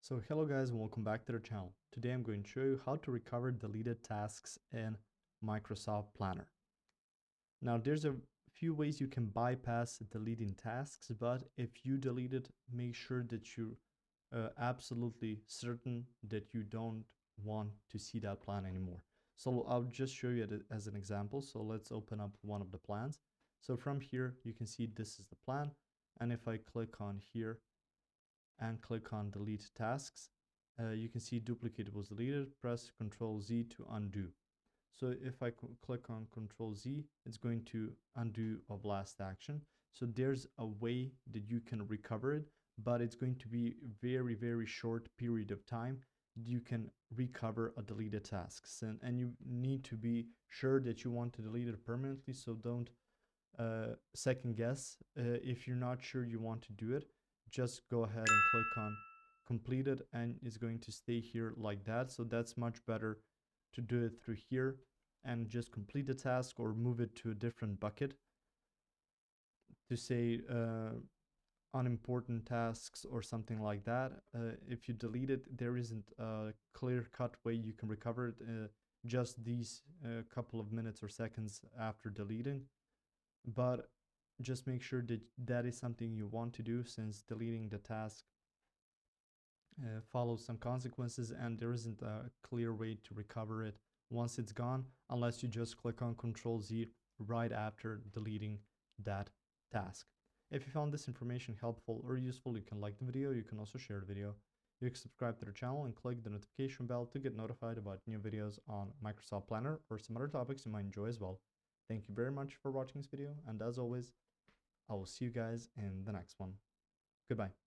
So hello guys and welcome back to the channel. Today I'm going to show you how to recover deleted tasks in Microsoft Planner. Now there's a few ways you can bypass deleting tasks, but if you delete it, make sure that you're absolutely certain that you don't want to see that plan anymore. So I'll just show you it as an example. So let's open up one of the plans. So from here you can see this is the plan, and if I click on here and click on delete tasks, you can see duplicate was deleted. Press Ctrl Z to undo. So if I click on Ctrl Z, it's going to undo of last action. So there's a way that you can recover it, but it's going to be very short period of time you can recover a deleted tasks, and you need to be sure that you want to delete it permanently. So don't second guess. If you're not sure you want to do it, just go ahead and click on completed, and it's going to stay here like that. So that's much better to do it through here and just complete the task or move it to a different bucket to say unimportant tasks or something like that. If you delete it, there isn't a clear-cut way you can recover it just these couple of minutes or seconds after deleting. But just make sure that that is something you want to do, since deleting the task follows some consequences and there isn't a clear way to recover it once it's gone, unless you just click on Ctrl Z right after deleting that task. If you found this information helpful or useful, you can like the video. You can also share the video. You can subscribe to the channel and click the notification bell to get notified about new videos on Microsoft Planner or some other topics you might enjoy as well. Thank you very much for watching this video, and as always, I will see you guys in the next one. Goodbye.